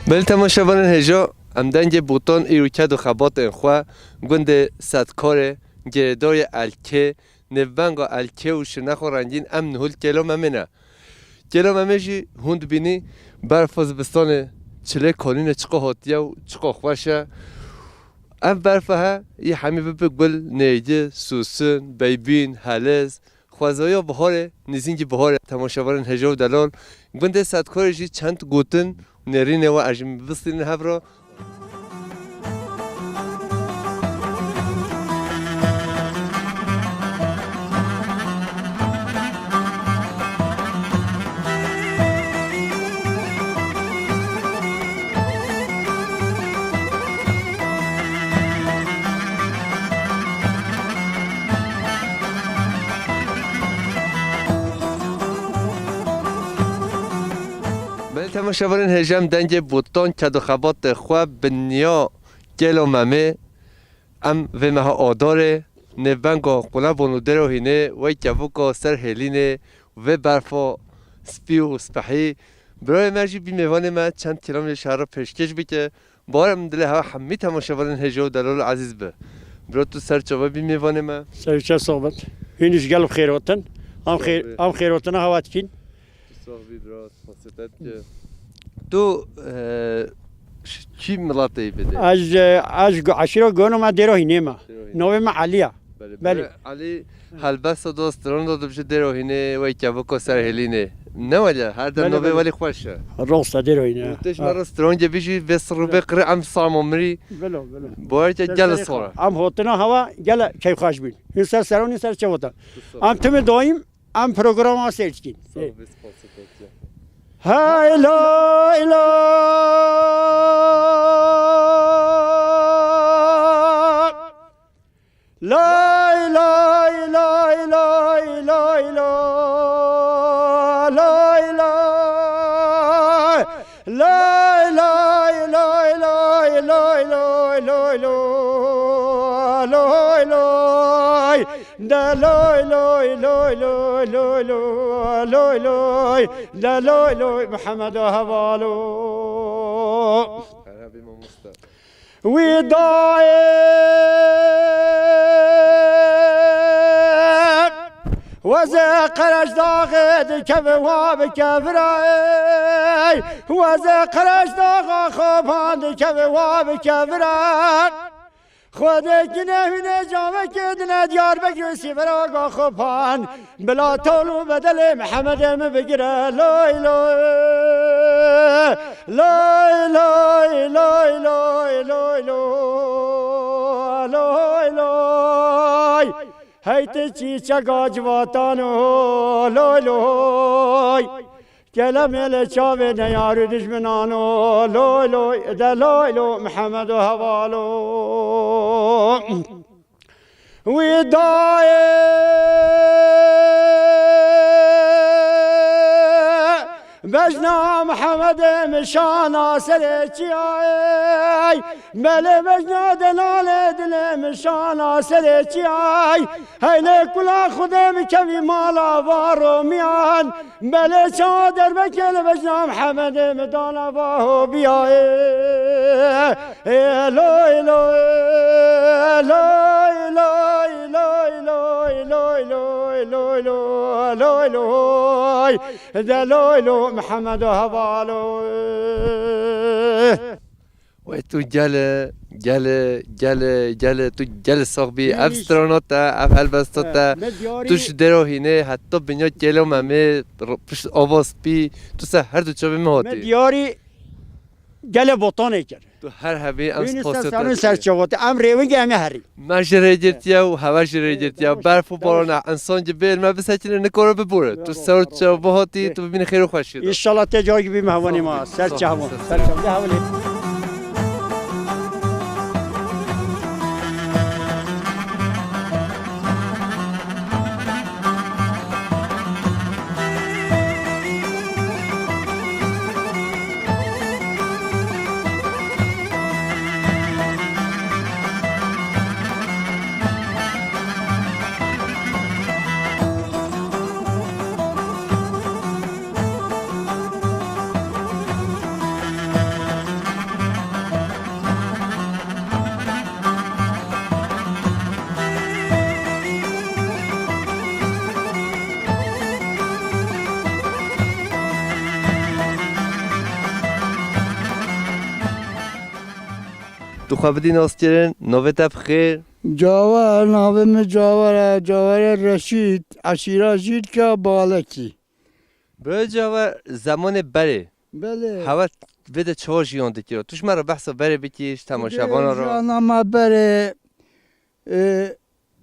بله تماشاگران هجا امدنگ بوتان ایروکد و خبات انخوا گند صدکاره گردای الکه نوانگا الکه و شنخ و رنگین ام نهول کلام امنه کلام امجی هند بینی برفاز بستان چله کانین چقا هاتیه و چقا خوشه ام برفه ها یه همی ببه گل نیده سوسن بیبین هلز خوازایا بهاره نزینگی بهاره تماشاگران هجا و دلال گند صدکاره جی چند گوتن نرینه و اجم بستین هفرا تماشاگران هجام دنگ بوتان کد و خبات خواب بنیا گلو ممه ام و مها آداره نوانگا قلا بونودر و هینه و کبوکا سر هلینه و برفا سپی و سپحی برای مرجی بی میوان ما چند کیلومتر شهر پیشکش بی که بارم دل ها همی تماشاگران هجا و دلال عزیز به برای تو سر چوبه بی میوان ما سر چه صحبت هینش گلو خیراتن ام خیراتن هوات کین صاحبی برات فاصلت که تو چی ملاتی بده؟ از عشیرا گونو ما دیروهی نیما نوی ما علیه بله علی هلبست و دوستران داده بشه دیروهینه و کبوکا سر هلینه نه ولی هر در نوی ولی خوشه راست دیروهی نه تش ما رستوران جه بیشی بس رو بقره ام سامومری بله بله باید جل صورا ام هاتنا هوا گل کی خوش بین این سر سرون سر چه وتا ام تم دایم ام پروگرام ها سرچ کین های لا لا لا لا لا لا لا لا دا لوي لوي لوي لوي لوي لوي لوي دا لوي لوي محمد هبالو وداي وزا قرش داغد كبواب كبراي وزا قرش داغ خوبان كبواب كبراي خودت نهونه جامه کدنه دیار بگیرسی برای خوبان بلا طولو بدل محمد ام بگیره لای لای لای لای لای لای لای لای لای هیت چی چگا جواتانو لای لای کلمه چاوه نیارو دشمنانو لوی لوی دلوی لو محمد و حوالو ودای بجنا محمد مشانا سرچیای مل بجنا دلال دل مشانا سرچیای هیله کلا خودم کمی مالا وارو میان مل چادر بکل بجنا محمد مدانا باهو بیای لوی لوی لوی لوی لوی لوی لوی لوی لوی لوی دلوی لو محمد هبالو و تو جل تو جل صاحبی افستراناتا اف هلبستاتا توش دروهینه حتی بنیا کلو ممه پشت آواز بی تو سه هر دو چابه مهاتی دیاری گل بطانه کرد تو هر همی ام سپاستا سرچوات ام ریونگ همه هری من جره جرتیا و هوا جره جرتیا برف و باران انسان جبل ما بس هیچ نکاره ببره تو سر چابه هاتی تو ببین خیر و خوش شد ان شاء الله تجایی بی مهوانی ما سرچوات حوالی تو خوابدی ناستیرن نوبت بخیر. جاور ناوم جاور رشید عشیره جید که بالکی. به جاور زمان بره. بله. هوا بده چهار جیان دکیرا. توش مرا بحثا بره بکیش تماشاگان را. جانا ما بره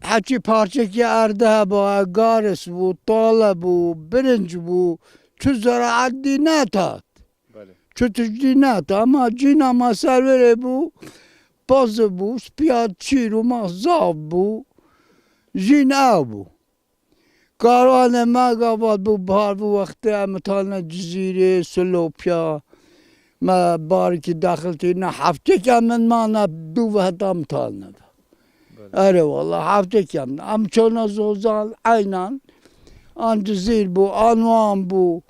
هرچی پارچه که ارده با گارس بود، طاله بود، برنج بود، چو زراعت دی نتاد. چو تجدی نتاد اما جینا ما سروره بود. باز بود، پیاد چیرو ما زاب بود، جین او بود. کاروان ما گاباد بود بار بود وقتی امتحان جزیره سلوپیا ما باری که داخل تینا هفته که من مانا دو وقت امتحان نبود. اره والله هفته کم همچون زوزان عینان آن جزیر بو آنوان بو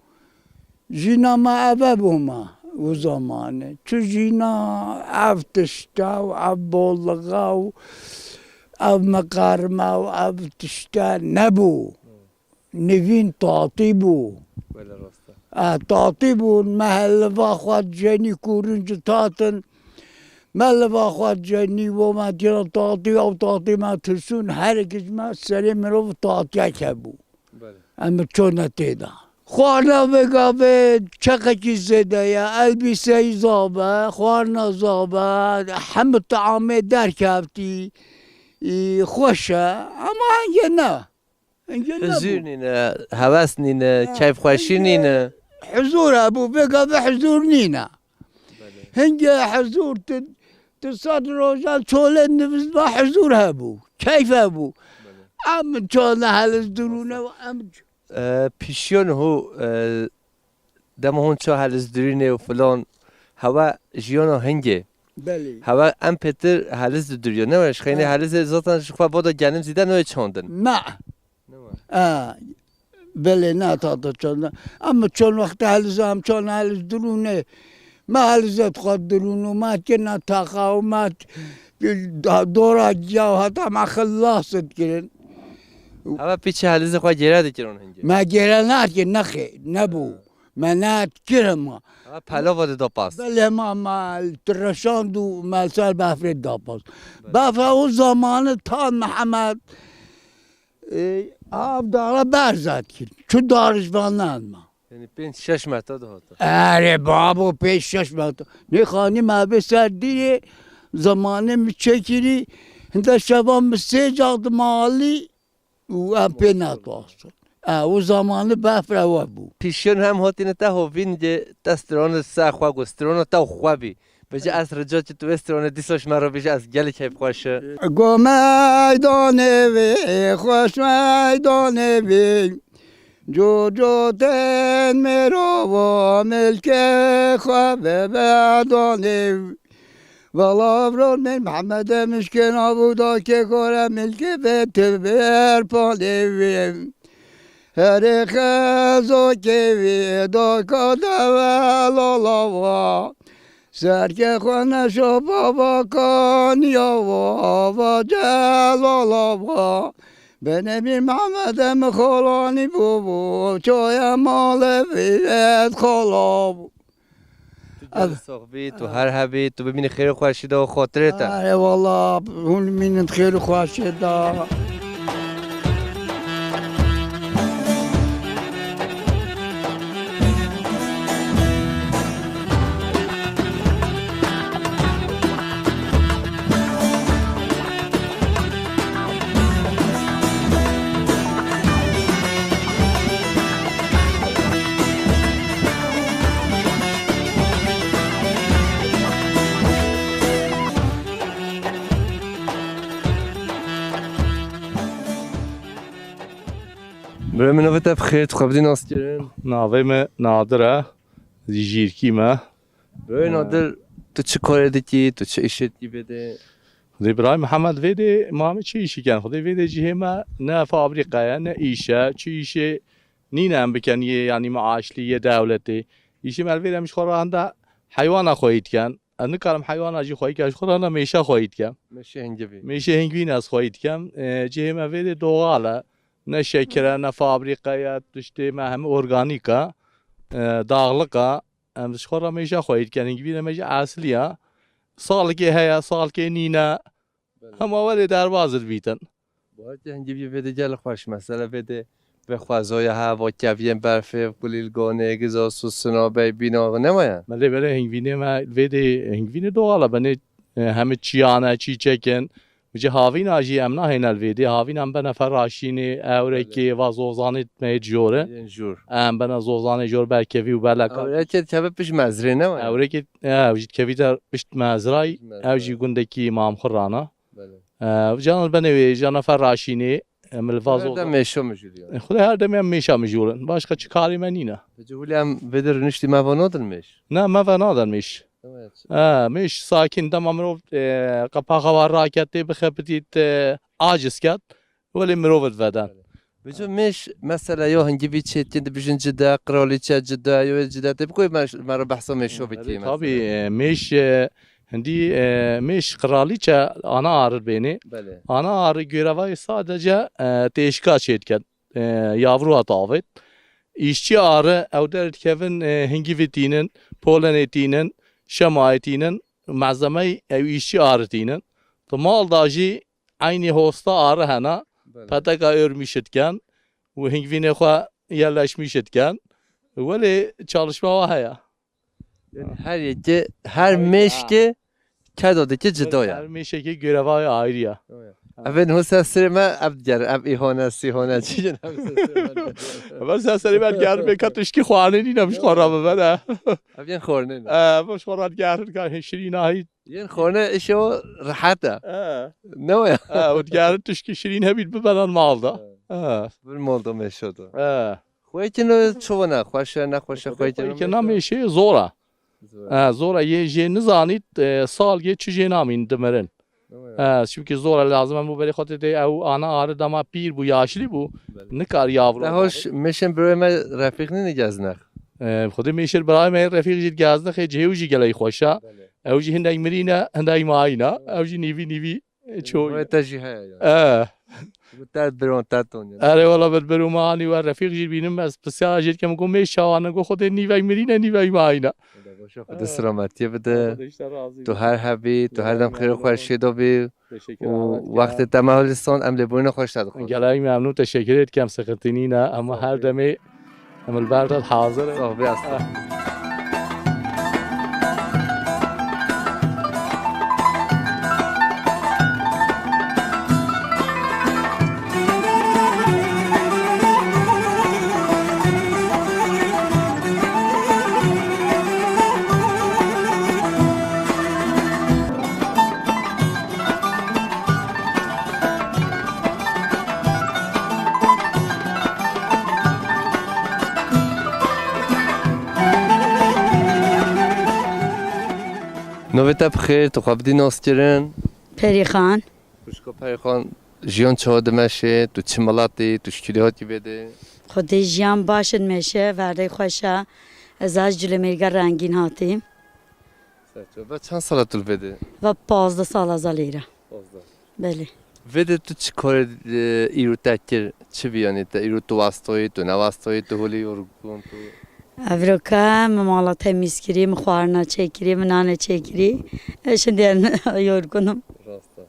جینا ما اوه بو ما و زمانه چو جینا او تشتا و او بولغا و او مقارمه و او تشتا نبو نوین تاطی بو تاطی بو محل واخواد جنی کورنج تاتن مال واخواد جنی و ما دیگر تاطی ما ترسون هر کس ما سری مرو تاطی که بو اما چون نتیدا خوارنا بگابه چقدر زده یا البیسه زابه خوارنا زابه همه طعامه در کبتی خوشه اما هنگه نه حضور نینه هوس نینه کیف خوشی نینه حضور ابو بگابه حضور نینه هنگه حضور تصاد روزان چوله نفس با حضور هبو کیف هبو ام چوله هلز درونه و ام پیشیون هو دم هون چه هلز درونه و فلان هوا جیانا هنگه بله هوا ام پتر هلز دریو نمیش خیلی هلز زاتن شخوا بادا گنم زیده نوی چاندن ما بله نه تا چاندن اما چون وقت هلز هم چون هلز درونه ما هلزت خود درونه ما که نتاقه و ما دورا جاو حتی ما خلاصت کرن هوا پیچه هلز خواه گره دکرون هنگه ما گره ناد که نخی نبو ما ناد کرم ما هوا پلا واده دا پاس بله ما ترشاند و مالسال بافرید دا پاس بافر او زمان تا محمد آب داره برزد کرد چو دارش بانند ما یعنی 5-6 متر ده هاتا اره بابا 5-6 متر نخوانی ما به سردی زمانه میچکری هنده شبان 3 جاد مالی و هم پی نتواستن او زمانه بفر او بود پیشیون هم هاتینه تا هوین جه دستران سه خواه گستران تا خواه بی بجه از رجا که تو استران دیساش مرا بجه از گل که بخواشه گو میدانه وی خوش میدانه وی جو جو تن مرو و ملک خواه بدانه والا برون من محمد مشکن آبودا که کاره ملک بیت برپانه وی هر خزو که وی دا کده ولالا سرک خانش و بابا کانیا و جلالا به نبی محمد مخولانی بو چای مال ویت خلا تو صحبی تو هر حبی تو ببینی خیر خوشیده و خاطرت اره والا اون مینت خیر خوشیده برای من نوبت بخیر تو خوابدی ناستیرن ناویم نادره جیرکی ما برای نادر تو چه کاره دکی تو چه ایشتی بده خدای برای محمد ویده ما همه چی ایشی کن خدای ویده جیه ما نه فابریقه نه ایشه چی ایشه نینه هم بکن یعنی معاشلی یه دولتی ایشه مال ویده همش خورانده حیوان خواهید کن انا کارم حیوان آجی خواهید کن خورانده میشه خواهید کن میشه هنگوین از خواهید کن جیه ما ویده دوغاله نه شکره نه فابریقه داشته ما هم ارگانیکا داغلقا امش خورا میشه خواهید کنیم ببینم میشه اصلیه سالکی هیا سالکی نینا همه ولی در بازر بیتن باید هنگی بیا بده جل خوش مثلا بده به خوازای هوا کویم برفه کلیل گانه گزا سوسنا بی بینا نماین ملی بله هنگوینه ما ویده هنگوینه دوالا بنه همه چیانه چی چکن وجه هاوین آجی امنا هینال ویده هاوین هم بنا فراشینه اورکی و زوزانه می جوره جور ام بنا زوزانه جور برکوی و بلکا اورکی تبه پیش مزره نماین اورکی وجد کوی در پشت مزرای اوجی گندکی مام خرانا جان بنوی جان فراشینه ملفازو da meşo mecuriyor. خود her demem meşa mecburen. Başka çıkarım ben yine. Cehuliam vedir nişti mavanodun meş. Ne meva nadarmış. Evet. مش ساكن تمام مرو قباقة وراكتي بخبتيت عاجز كات ولا مروفت فدان Bejo meş mesela yo hangi bir çetin bijin cida kraliçe cida yo cida tabi koy mara bahsa meşo biti mesela. طبي مش هندي مش قراليچا انا ağrır beni. Bale. Ana ağrı görevayı sadece teşkilat etken yavru atavet. İşçi ağrı evder kevin hangi vitinin polen etinin şemayetinin malzemeyi ev işçi ağrı tinin. Mal daji aynı hosta ağrı hana pataka örmüş etken ve hingvine kwa yerleşmiş etken böyle çalışma var ya. Yani her yeke her meşke kadodaki cida ya. Her meşeki görevayı ayrı ya. Evet Musa sırma abdger ab ihona sihona çiğne. بس سری بعد گرم به کاتش کی خوانه نمیش خورم بره Abyen khorne. باش خورد گرم که شیرین هایی Yen khorne işo rahata. Ne o ya? و گرم توش کی شیرین هبید ببرن مالدا Bir moldo meşodu. Khoykin çovana khoşa na khoşa khoykin. که نمیشه زورا زورا یه جن زانید سال یه چه جنامین دمرن çünkü zora lazım ama bu böyle خاطر او ana ağrı dama pir bu yaşlı bu ne kar yavru Ne hoş meşen böyle rafiqni geznek. خود میشه برای من رفیق جد گازنه خیلی جهوجی گلای خوشا اوجی هندای مرینه هندای ماینا اوجی نیوی چوی O etaji he ya. Bu tat beron taton ya. آره والا بر برومانی و رفیق جد بینم بس بسیار جد که مگم میشه آنها گو خود نیوی مرینه نیوی ماینا خود سلامتی بده. تو هر حبی تو هر دم خیر خوش شد و وقت تمهلستان عمل بوین خوش داد. گلای ممنون تشکر کم سخنتینی نه اما هر دمی عمل برات حاضر صاحبی هستم. نویت بخیر تو خواب دی ناسترن. پری خان خوشکو پریخان جیان چهاد مشه تو چه ملاتی تو شکلی هاتی بده. خودی جیان باشد میشه ورده خوشه از جلو میرگه رنگین هاتیم و چند سال طول بده؟ و 15 سال از لیره بله بده تو چی کار ایرو تکر چی بیانی تا ایرو تو واسطایی تو نواسطایی تو هولی ارگون تو افریقا ممالا تمیز کری مخوارنا چکری منانه چکری شندی یورگونم راستا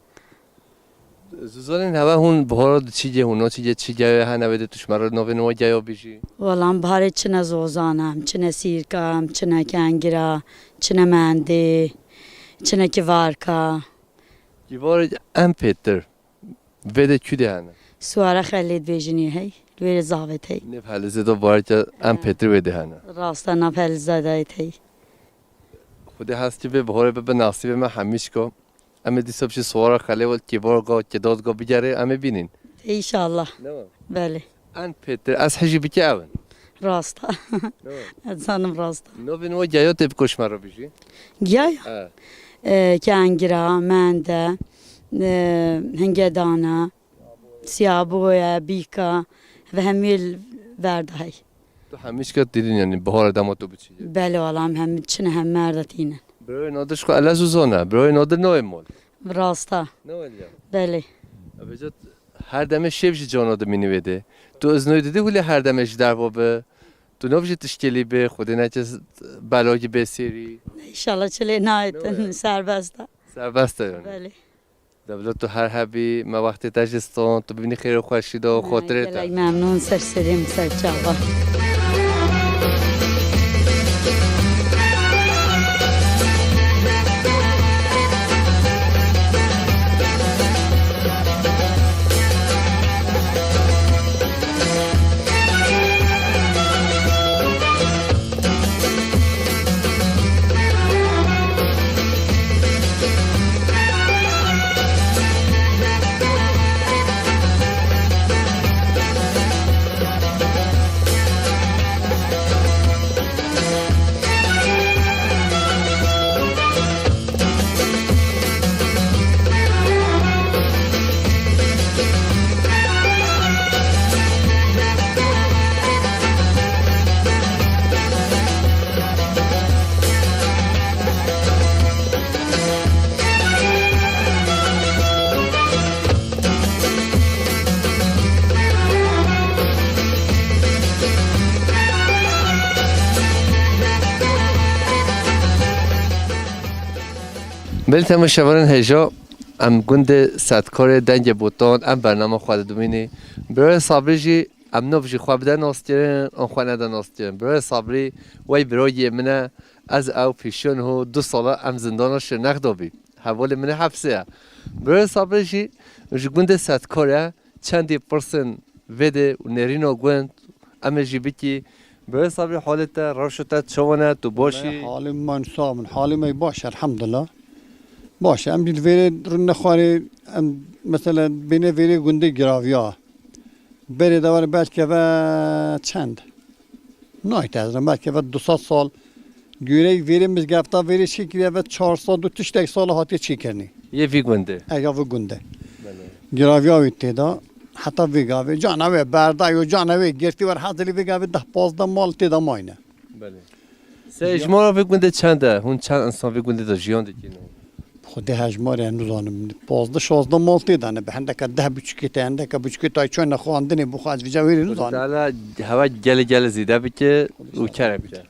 زوزالین هوا هون بهارا چی جه هونا چی جه ها نویده توش مرا نوی نوی جه بیشی والله بهاره چنه زوزانم چنه سیرکم چنه کنگرا چنه منده چنه کیوارکا کیوار ام پیتر بده کی ده هنه سواره خلید ویژنی هی لویر زاوت هی نه پهل زده وارد ام پیتر بده هنه راستا نپل زده هی خودی هستی به بهاره به نصیب من همیش کو اما دیسا بشی سواره خاله ول کیوار گا کداد گا بگیره اما بینین انشالله بله ام پیتر از حجی بکی اون راستا زنم راستا نوی نوی جه تب کش مرا بیشی گیاه کنگرا منده هنگدانا سیابویا بیکا و همیل ورده هی تو همیش که دیدین یعنی بهار دما تو بچی بله والله هم چنه هم مردتینه برای نادرش کو الا زوزانه برای نادر نوی مول راستا نوی بله بجد هر دمه شبش جاناده مینی بده تو از نوی دیدی ولی هر دمش در باب تو نوشی تشکیلی به خود نچه بلاگی بسیری انشالله چلی نایتن سربسته سربسته یعنی بله دبلو تو هر حبی ما وقتی تجستان تو ببینی خیر و خوشید و خاطرت گلای ممنون سر سریم سر چاوا بله تماشاوران هجا ام گند صدکار دنگ بوتان ام برنامه خود دومینی برای صبری جی ام نوبجی خواب دن آستیرن آن خواه ندن آستیرن برای صبری وی برای منه از او پیشون هو 2 ساله ام زندانش نخدابی حوال منه حبسه برای صبری جی گند صدکاره چندی پرسن ویده و نرینو گند ام جی بیکی برای صبری حالت روشتا چونه تو باشی حال من سامن حال می باشه الحمدلله باشه ام بیل ویره رو نخواره مثلا بینه ویره گنده گراویا بره دوار بلکه و چند نایت از بلکه و 200 سال گوره ویره مزگفتا ویره چی کریه و 400 و تشت یک سال هاتی چی کرنی یه وی گنده اگه و گنده گراویا ویده دا حتی ویگاوی جانوی بردای و جانوی گرتی ور حضلی ویگاوی 10-15 مال تیدا ماینه بله سه اجماع وی گنده چنده هون چند انسان وی گنده دا جیان دکینه خود هجمار نزانم 15-16 مال تیدانه به هندک 10 تا هندک بچکی تا چون نخواندنی بخواز ویجا ویری نزانم تعالی هوا گل زیده بکه او کرم بکه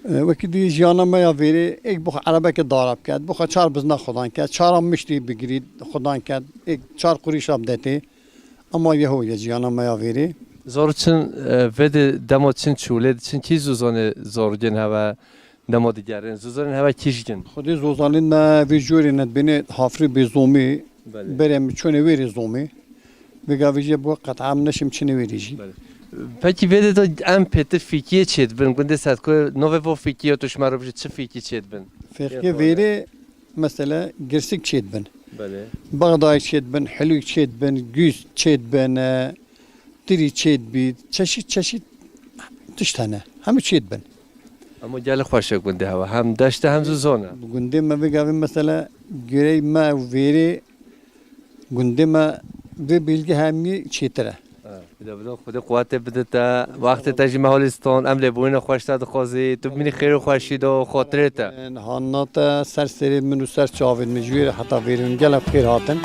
وکی دی جیانا ما یا ویری ایک بخ عربه که دارب کرد بخ 4 بزنا خدان کرد 4 هم مشتی بگیرید خدان کرد ایک 4 قریش هم دتی اما یه هو یه جیانا ما یا ویری زور چن وید دما چن چوله چن کی زوزانه زورگن هوا دما دیگرن زوزانه هوا کیشگن خودی زوزانین ما وی جوری ند بینه حافری به زومی برم چون ویری زومی بگا ویجه بو قطعا نشیم چنی ویریجی Peki vede da em pete fikiye çed bin günde satko nove vo fikiye tuşmaro bir çi fiki çed bin. Fikri veri mesela girsik çed bin. Bale. Bağday çed bin, Hülük çed bin, Güz çed bin, Diri çed bin, çeşit tane. Hemi çed bin. Ama gel xoşa günde hava hem daşta hem zona. Günde me vegavim mesela görey me veri günde me ve bilgi hemi çetere. بدو خود قوت بده تا وقت تجی مهالستان ام لبوین خوش داد خوازی تو بینی خیر خوشید و خاطرت هانات سر سری منو سر چاوید مجویر حتی ویرون گلب خیر هاتن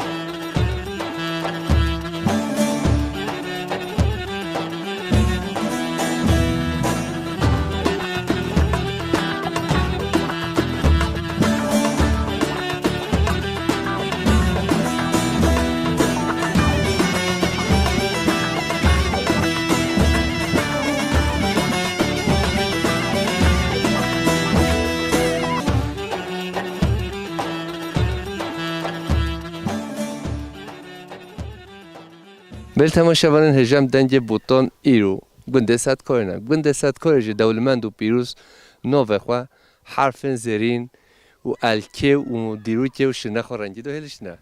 بل تماشاوران هجم دنگ بوتان ایرو گنده صد کارنا گنده صد کارج دولمند و پیروز نوه خوا حرفن زرین و الکه و دیروکه و شنخ رنگی دو هلش نه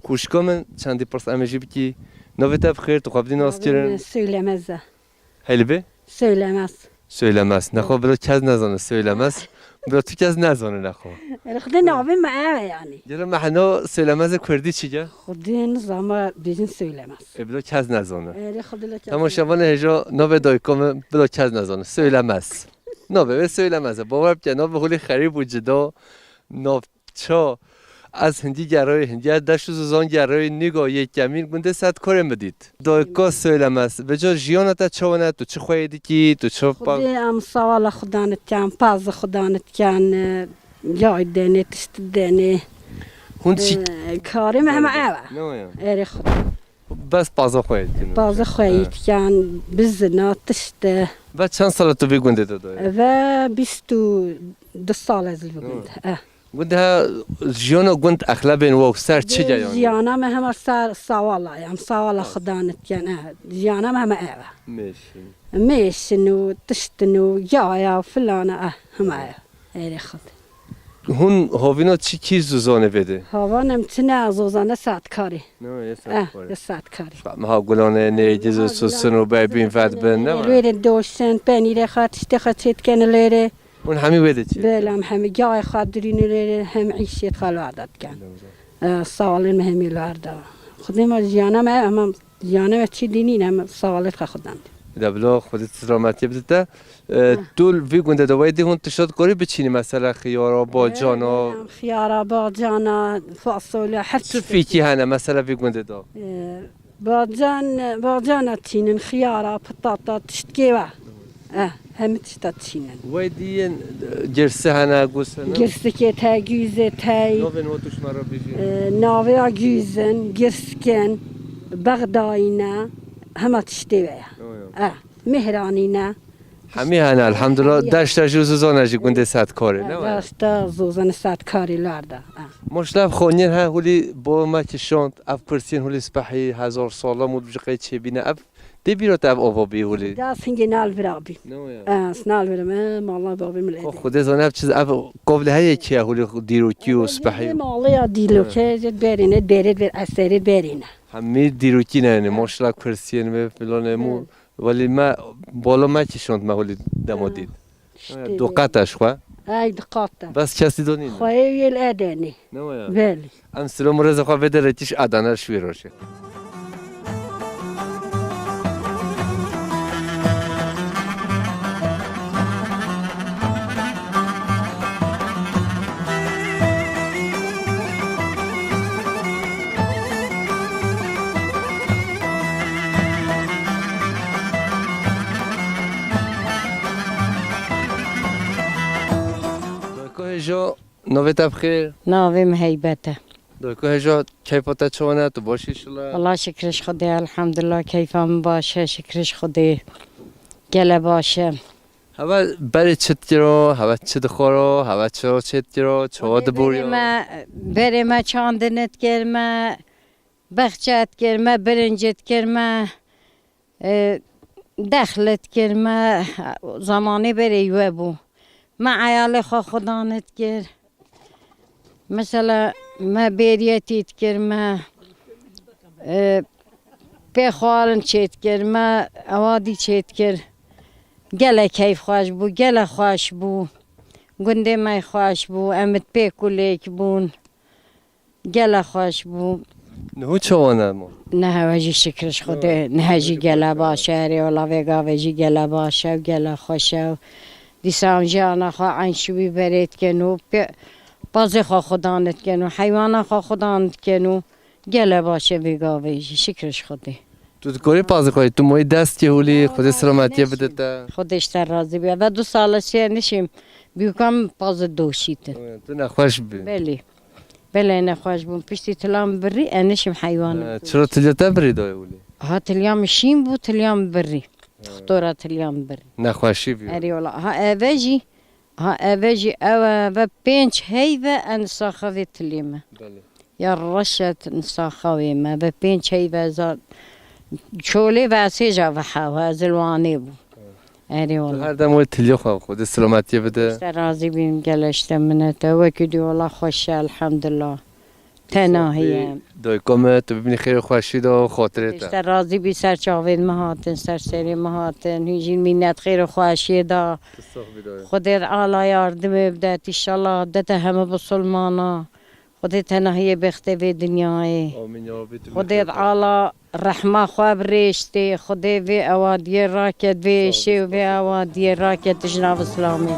کوشکامن چندی پرس امجی بکی نوه تب خیر تو قبلی ناستیرن Söylemez de. هلبه Söylemez. söylemez نخوا بلا کز نزانه söylemez بلا تو کز نزانه نخوا خدا نابه معه yani. یه محنا söylemez کردی چیه Khudin ama bizim söylemez. بلا کز نزانه Khudla تماشاوان هجا نوه دایکام بلا کز نزانه söylemez نوه به söylemez باور بکن نوه حولی خریب و جدا نوه چا از هندی گرای هندی داشت زوزان گرای نگاه یک کمین گنده صد کار مدید دایکا سلام است به جا جیان تا چونه تو چه خواهیدی کی تو چه خودی ام سوال خدانت کن پاز خدانت کن جای دنی تشت دنی هون چی کاری مهم اوه نه اری خود بس پازا خواهید باز خواهید کن بزنا تشت و چند سال تو بی گنده دادای و 22 سال از بگند گنده جیان گند اخلا بین و سر چه جایی جیانا مهم سر سوالا ام سوال خدانت کن جیانا مهم اوه میشه میشنو تشتنو یا فلانه هم اوه اری خود هون هاوینا چی کی زوزانه بده هاوانم تنه زوزانه ساعت کاری نه یه یه ساعت کاری ما گلانه نیجز سوسن و ببین فد بن نه لویر دوشتن پنیر خاطر خاطر کن لیره اون همین بده چی بلام هم جای خاطرین لیره هم عیشیت خلوعدت کن سوال مهمی لاردا خودم از جانم هم جانم چی دینی نم سوالت خودم دبلا خودت سلامتی بده دول وی گنده دوای دی هون تشاد کاری بچینی مثلا خیارا با جانا خیارا با جانا فاصله هر چه فیکی هنه مثلا وی گنده دا با جانا تینن خیارا پتاتا تشتکی و هم تشتینن وای دی جرسه هنه گوسه نه گرسکه تا گوزه تای نو نو توش مرا بیشی ناویا گوزن گرسکن بغداینا همه تشتی و مهرانینا همین هنه الحمدلله داشت زوزانه جی گنده صد کاره نه داشت زوزن ساعت کاری لاردا مشلب خونیر ها هولی با ما که شانت اف پرسین هولی سپحی 1000 ساله مود بجقی چه بینه اف دی بیرات اف آوا بی هولی داست هنگی نال برابی نال برم مالا بابی ملیدی خود از آن اف چیز اف قبل های کیه هولی دیروکی و سپحی مالا دیلوکه جد برینه درید بر اثری برینه همه دیروکی نه مشلب پرسین و فلان مو ولی ما بالا ما که شانت ما هولی دمادید دو قطعش خواه ای دقاطه بس کسی دونین خواهی ویل ادنی نه بلی ام سلام رضا خواه بده رتیش ادانه شویراشه جو نویت بخیر ناویم هیبته دوکه جو کی پتا چونه تو باشی شلا والله شکرش خدای الحمدلله کیفم باشه شکرش خدای گله باشه هوا برای چت گرو هوا چت خورو هوا چت گرو چود بوریو بریم چاندنت گرمه بخچت گرمه برنجت گرمه دخلت گرمه زمانی بری بو ما عیال خدانت گر مثلا ما بیریتیت گر ما بخوارن چیت گر ما اوادی چیت گر گله کیف خوش بو گله خوش بو گنده مای خوش بو امت پیکولیک بون گله خوش بو نه چونه مو نه وجی شکرش خوده نه جی گله باشه ریولا وگا وجی گله باشه گله خوشه دیسام جانا خا عنشوی برید کنو بازی خا خدانت کنو حیوانا خا خدانت کنو گله باشه بگاوی شکرش خودی تو کاری پازی خواهی تو موی دست که هولی خود سلامتی بده تا خودش تر راضی بیا و 2 سال سیه نشیم بیوکم باز دوشیته تو نخوش بی بله نخوش بون پشتی تلام بری انشیم حیوانا چرا تلیتا بری دای هولی ها تلیام شیم بو تلیام بری خطورة تلیام بری نخوشی بی اری والله ها اوجی و 5 هیوه انساخوی تلیمه یا رشت انساخوی ما و 5 هیوه زاد چولی و سیجا و حاوه زلوانی بو اری والله هر دم تلیو خواه خود سلامتی بده اشتر راضی بیم گلشته منته وکیدی والله خوشه الحمدلله تناهیم دای کامه تو ببینی خیر خوشی دا خاطره تا اشتر راضی بی سر چاوید مهاتن سر سری مهاتن هیچین مینت خیر خوشی دا خودت عالی یاردم بده ایشالله دته همه بسلمانا خودت تنهایی بخته به دنیای خودت عالی رحمه خواب ریشتی خودت وی اوادی راکت وی شیو وی اوادی راکت جناب اسلامی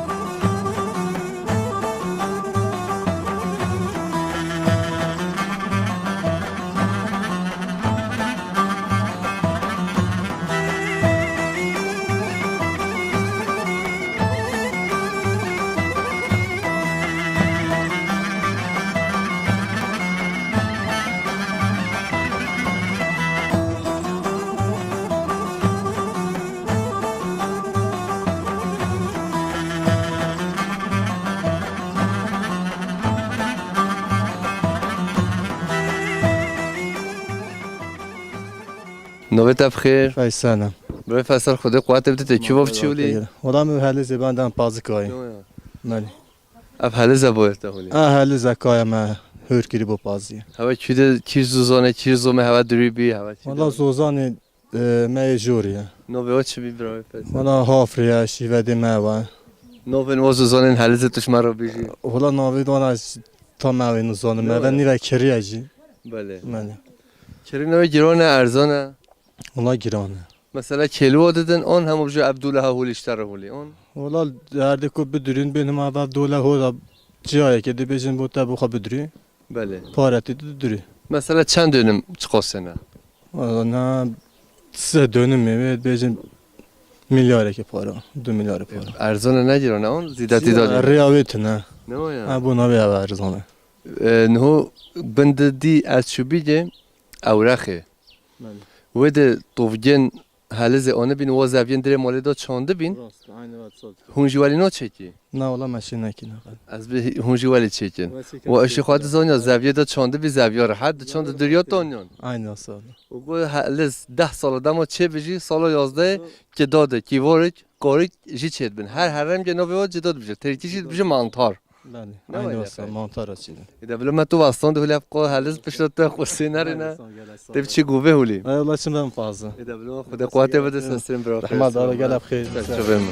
نوبت بخیر. فیصلم. برای فصل خدا قوت بده تکی باب چی ولی؟ ولام هل زبان دام پازکای. مالی. اب هل زبایت هولی. هل زکای ما هر کری با پازی. هوا چیده چیز زوزانه چیز زومه هوا دری بی هوا چیده. والا زوزان ما جوریه. نوبت چی بی برای فصل؟ والا هافریه شیوه ما و. نوبت نواز زوزانه هل زتوش مرا بیشی. والا نوید وانا تا ما و نوزانه ما و نیو کریه جی. بله. مالی. کری نوی گرانه ارزانه. والا گرانه. مثلا کیلو دادن آن هم بجو عبدالله هولیشتر هولی آن. والا درد کو بدرین بین ما و دوله هو جایی که دی بیشتر بود تا بخواب بدری. بله. پارتی دری. مثلا چند دونم چقاسه نه؟ والا نه 3 دونم میاد بیشتر میلیارد که پارا 2 میلیارد پارا. ارزانه نگیرانه آن زیادتی داره. ریاویت نه. نه یا. ابو نبی ارزانه. نه بنددی از چو بیجه اوراقه. وده توفجن هلز آن بین و زاویه در مال داد چانده بین. هونجوالی نه چکی. نه والا ماشین نکی نه. از به هونجوالی چکن. و اشی خواهد زانیا زاویه داد چانده بی زاویه را حد چانده دریا تانیان. aynı سال. و گو هلز 10 سال دما چه بجی سال 11 که داده کی وارد کاری جی چید بین هر حرم که نوبت جداد بجه ترکیشی بجه مانتار. بله. aynı سال مانتار است. ایده بله من تو واسطان ده هلی افقا هلز پشت تا خوشی نره نه. تب چی گوبه هولی. والله شنبه فازه. ایده بله خدا قوت بده سستریم برای. رحمت الله گل بخیر. شبم.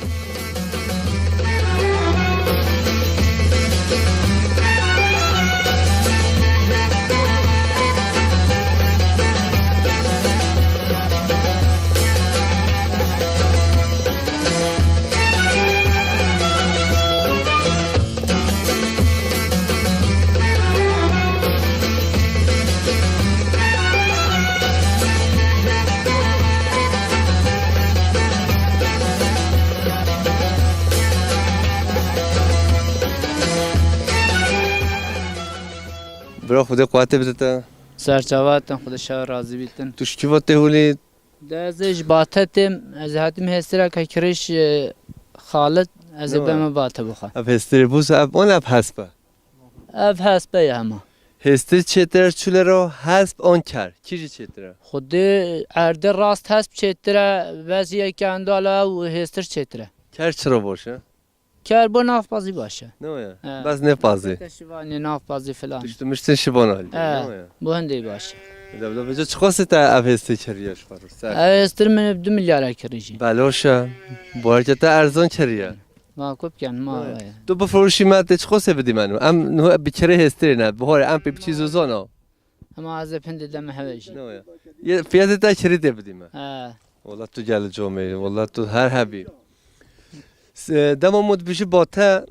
برای خدا قوت بده تا. سرچاواتن خدا شاد راضی بیتن. توش کی وقت هولی؟ دازش باتتم از هاتم هسترا که کرش خالد از بام باته بخوام. اب هستری بوس اب آن اب حسبه. اب حسبه یا همه. هستری چطور چوله رو حسب آن کرد. چیزی چطوره؟ خود عرض راست حسب چطوره وضعی که اندالا و هستر چطوره. کرد چرا باشه؟ کربن نافبازی باشه. نه بس نپازی. شیوانی نافبازی فلان. تو مشتن شبانالی. بو هندی باشه. دبلا بجا چه خاصی تا اب هستی چریاش خواهر؟ هستر من 2 میلیارد کریجی. بلوشه. بارجه تا ارزان چریا. ما کوب کن ما. تو بفروشی ماده چه خاصی بدی منو؟ ام نه بیچاره هستری نه. بهار ام پی چیزو زانا. اما از پند دم هویجی. نه یه فیات تا چری بدی من. والله تو جل جامعه والله تو هر حبی. دم مود بيجي باتا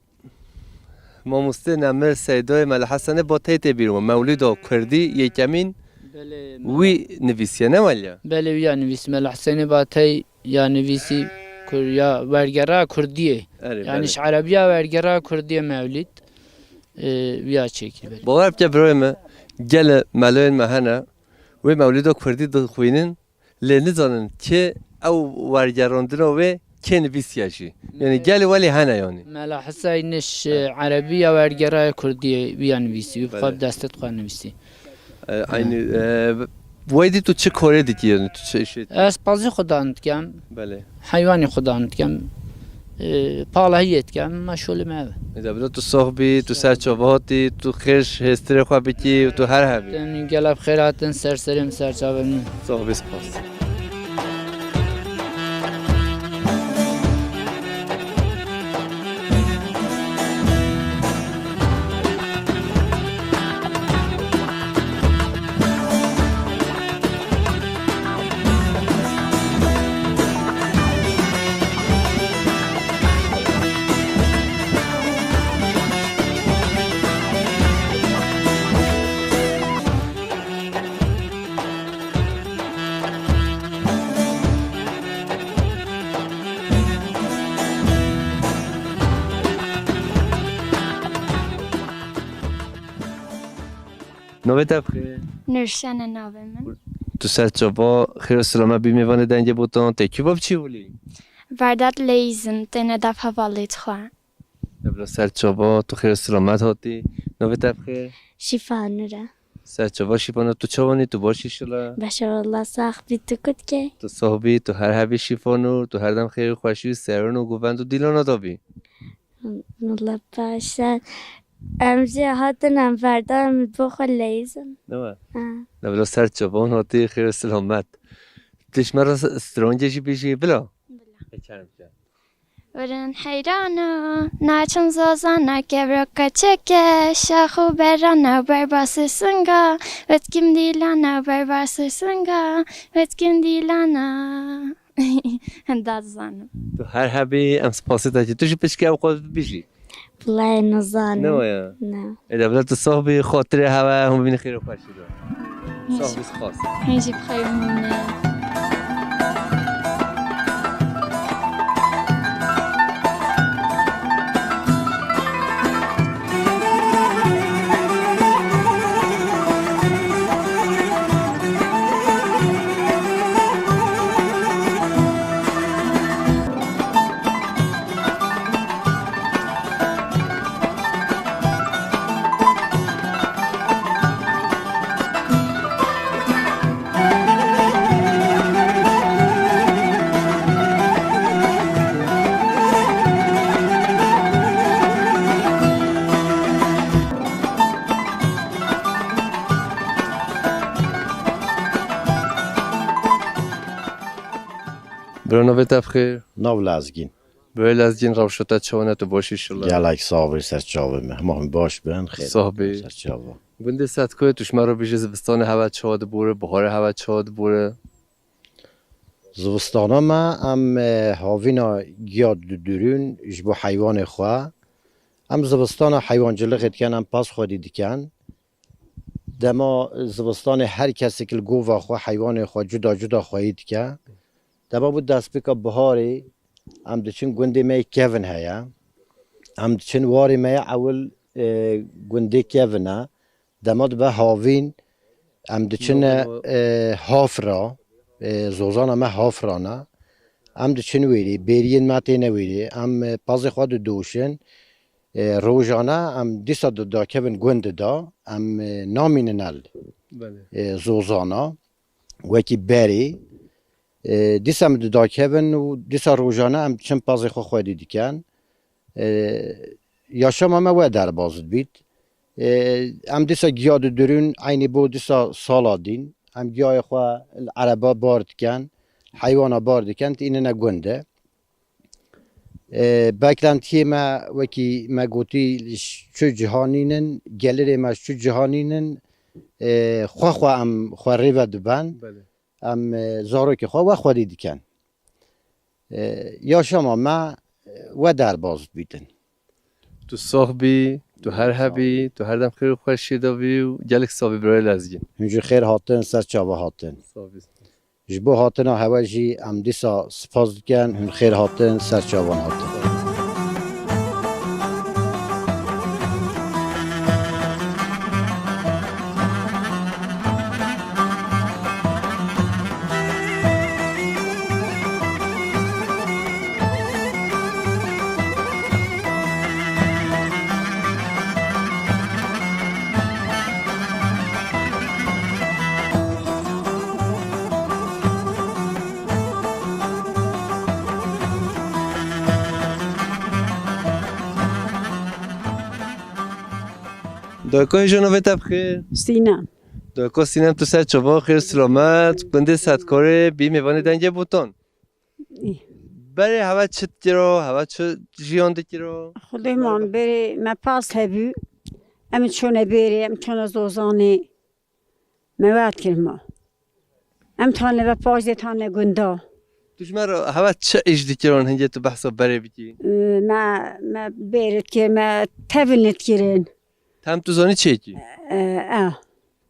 ما مستنمر سيداي مال حسن باتا تبيرو مولد كردي يكمين وي نفيسيا ولا بله ويا نفيس مال حسن باتا يا نفيسي كوريا ورگرا كرديه يعني اش عربيه ورگرا كرديه مولد ويا تشيكي بله باور بجبروي ما جل مالين مهنا وي مولد كردي دخوينن لنزانن كه او ورگراندنا و که نویسیاشی یعنی گلی ولی هنه یعنی مالا حسینش عربی و ورگرای کردی بیان نویسی بخواد دستت خواه نویسی aynı وایدی تو چه کاری دیگه یعنی تو چه işi اسپازی خدا انتکم بله حیوانی خدا انتکم پالهیت کم مشغول ما دبلا تو صاحبی تو سرچاواتی تو خیش هستری خواه بکی تو هر همی تن گلاب خیراتن سرسریم سرچاوم صاحبی سپاس نوبت بخیر نرشن ناوه من تو سرچاوا خیر و سلامت بیمیوانه دنگه بودن تکی باب چی بولی؟ ورداد لیزن تنه دف حوالیت خواه دبلا سرچاوا تو خیر و سلامت هاتی نوبت بخیر شفا نره سرچوا شیفانو تو چوانی تو باشی شلا باشه والله صاحبی تو کد که تو صاحبی تو هر هبی شیفانو تو هر دم خیر خوشی و سرون و گوبند و دیلان دابی والله باشه امجی هاتنم فردام بخور لیزم نه بلا سرچوا هاتی خیر سلامت تشمر استرانجی بیشی بلا ورن حیرانو ناچن زازانا گبرو کچکه شاخو برانا برباس سنگا وتکم دیلانا برباس سنگا وتکم دیلانا هنداد زانم تو هر هبی ام سپاسی داشتی توش پیشکی او خود بیشی والله نزانم نه یا نه اذا بلا تو صاحبی خاطر هوا هم بین خیر خوشی دار صاحبی خاص هنجي بخير مني برو نوبت بخیر ناو لازگین برای لازجین روشتا چونه تو باشی شلا گلک صابر سرچاوه مهم باش بن خیر صاحبی سرچاوه گنده ستکوی توش مرا بیشه زبستان هوا چاد بوره بهار هوا چاد بوره زوستانا ما ام هاوینا گیاد درون جبو حیوان خواه ام زبستان حیوان جلغت کن ام پاس خودی دیکن دما زبستان هر کسی که گوه خواه حیوان خواه جدا جدا خواهید که دما بود دست بکا بهاری ام دچین گنده می کیون هیا ام دچین واری می اول گنده کیونه دماد به هاوین ام دچین هافرا زوزانا ما هافرانه ام دچین ویری بیرین ماتی نویری ام پاز خود دوشن روزانه ام دیسا دا کیون گنده دا ام نامیننال زوزانا وکی بری دیسا ام دا کیون و دیسا روزانه ام چند پاز خودی دیکن یا شما ما و در بازد بید ام دیسا گیاد درون عینی بود دیسا سالادین ام گیاه خواه عربا بارد کن حیوانا بارد کن اینه نگونده بکلنتی ما وکی ما گوتی چو جهانینن گلر ما چو جهانینن خواه ام خواه ریو دبن ام زارو که خواه و خواه دیدی کن یا شما ما و در بازد بیدن تو صاحبی تو هر هبی تو هر دم خیر خوشی داوی و گلک صاحبی برای لازجین هنجو خیر هاتن سر چاوه هاتن جبو هاتن هوا جی ام دیسا سپاس دکن هن خیر هاتن سر چاوان هاتن دایکای جانو بخیر سینم دایکا سینم تو سر چوا خیر سلامت گنده ستکاره بی میوان دنگه بوتان برای هوا چت گیرو هوا چه جیان دگیرو خودمان بری ما پاس هبی ام چونه بری ام چونه زوزانی مواد کرما ام تانه و پاس تانه گندا توش مرا هوا چه ایش دگیرون هنگه تو بحثا بره بگی ما برید که ما تولید کرن تم تو زانی چه کی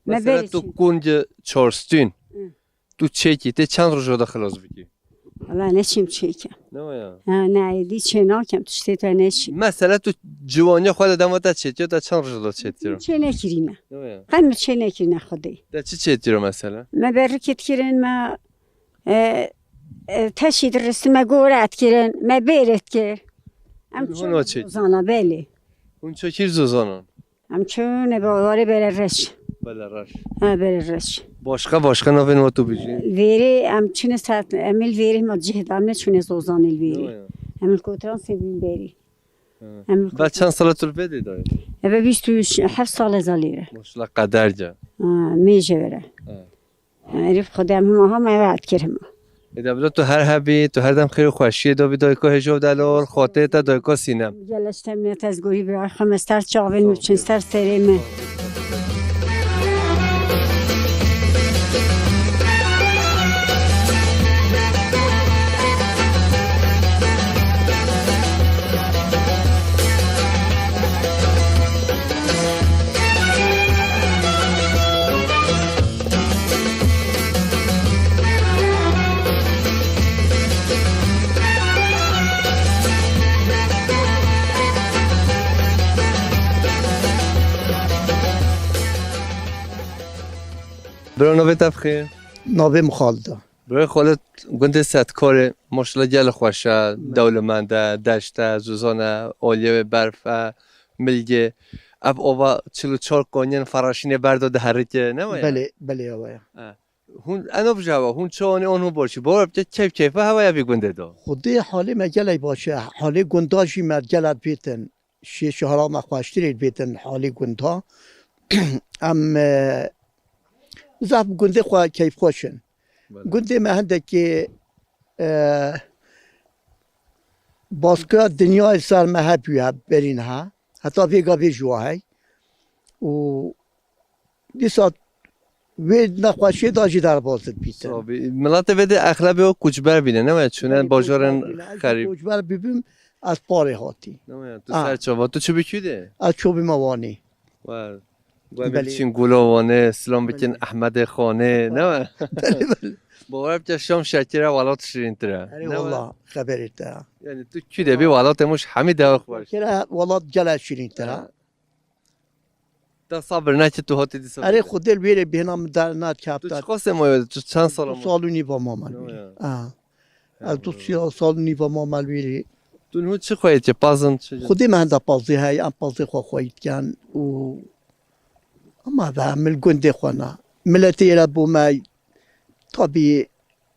مثلا تو گنج چارستین تو چه کی ته چند روز جدا خلاص بگی والله نشیم چه کم نه نه دی چه ناکم توش تا نشیم مثلا تو جوانی خود دمات چه تا چند روز جدا چه نکریم قن چه نکریم خودی تا چه مثلا ما برکت کردن ما تشید رسم ما گورت کردن ما برد کرد ام چه زانا بله اون چه کیر زوزانان ام چه نباوری بره رش بله راش بره رش başka نوین و تو بیجی ویری ام چنه ساعت امل ویری ما جهد ام نه چونه زوزان الویری امل کوتران سویم بری بعد چند سال تو بده داری و 27 سال زالیره ماشاءالله قدر جا میجه بره عرف خودم هم مواد کرم ایده تو هر هبی تو هر دم خیر خوشی دو دایکا هجاب دلال خاطر تا دایکا سینم جلشتم نیت از گوری برای خمستر چاول مچنستر سریم برای نوی تبخیر نوی مخالده برای خالت گنده ستکاره ماشاءالله گل خوشه دولمنده دشته زوزانه اولیه برفه ملگه اب اوه 44 قانین فراشینه برداده هرکه نمایه بله آوه هون انا بجاوه هون چوانی اونو باشی باور بچه کیفه هوایی بی گنده دا خودی حالی مگلی باشه حالی گنداشی مگلت بیتن شهرها مخواشترید بیتن حالی گندا ام زعف گنده خواه کیف خوشن گنده مهنده که باسکه دنیای سر مهبیه برین ها حتی ویگا ویجوه و دیسات وید نخواشی داشتی در بازد بیتن ملت ویده اخلابی و کچبر بینه نمید چونه باجارن خریب کچبر ببین از پاره هاتی تو سر چوبا تو چوبی کیده؟ از چوبی موانی بچین گلوانه سلام بکن احمد خانه نه باور بچه شام شکره ولات شیرین تره نه والله خبریت یعنی تو کی دبی ولات مش همین داغ باش شکره ولات جلا شیرین تره تا صبر نه که تو هاتی دی صبر اره خود دل بیره بینام در نات کپتا تو چقدر ما چند سال سالونی با ما مال از 2 سالونی با ما مال بیری تو نو چه خواهید که پازن خودی من دا پازی های ام پازی خواهید کن و اما و مل گنده خوانا ملتی را بو ما طبی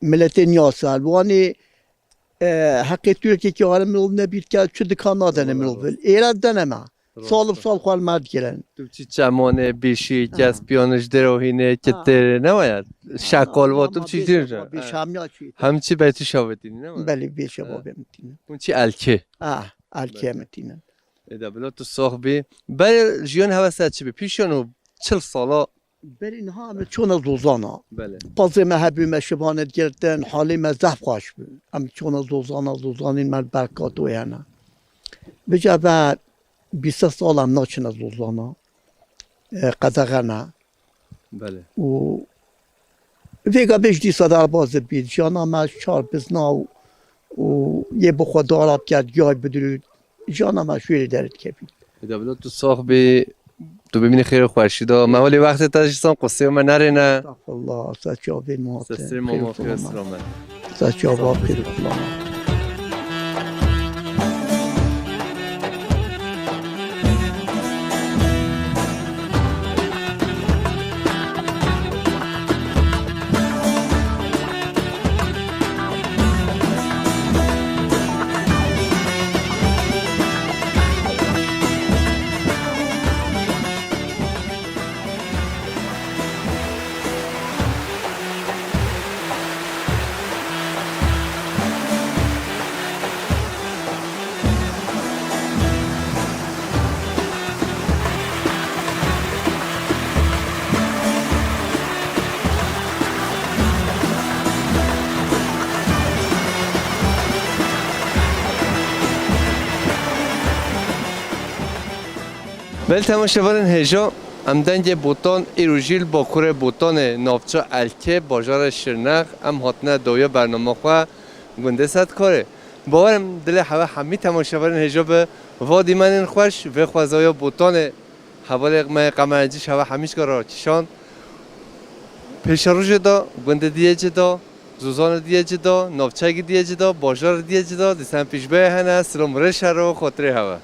ملتی نیاسال وانی حقی ترکی که آره ملو نبید که چه دکان نادنه ملو ایراد دنما سال خوال مرد گیرن تو چی چمانه بیشی که از پیانش دروهینه که تره نماید شکال و تو چی دیرجا همچی بیتی شاوتینی نماید بله بیشه بابه متینه اون چی الکه الکه متینه ایده بلا تو صاحبی برای جیان هوسته چی بی پیشانو 40 سالا برین ها همه چون از روزانا بله پازه مهبی مشبانت گردن حالی مزدف خوش بود هم چون از روزانین من برکات و یعنی بجا بعد 20 سال هم ناچن از روزانا قدغنه بله و ویگا بیش دیسا در باز بید جانا مش چار بزنا و یه بخوا داراب کرد یای بدرود جانا مش ویری درد کبید ایده بلا تو صاحبی تو ببینی خیر خوشی دا من ولی وقت تاجیستان قصه من نره نه استغفر الله سچابین موافق سسر موافق اسلامه سچابا خیر الله بله تماشاگران هجا ام دنگ بوتان ایروژیل با کور بوتان نافچا الکه بازار شرنخ ام هاتنه دویا برنامه خواه گنده ست کاره باورم دل همه تماشاگران هجا به وادی من خوش و خوازایا بوتان حوالی قمرجیش همیش کارا چشان پیش روز دا گنده دیه جدا زوزان دیه جدا نافچه دیه جدا بازار دیه جدا دیسن پیش به هنه سلام رش رو خاطره هوا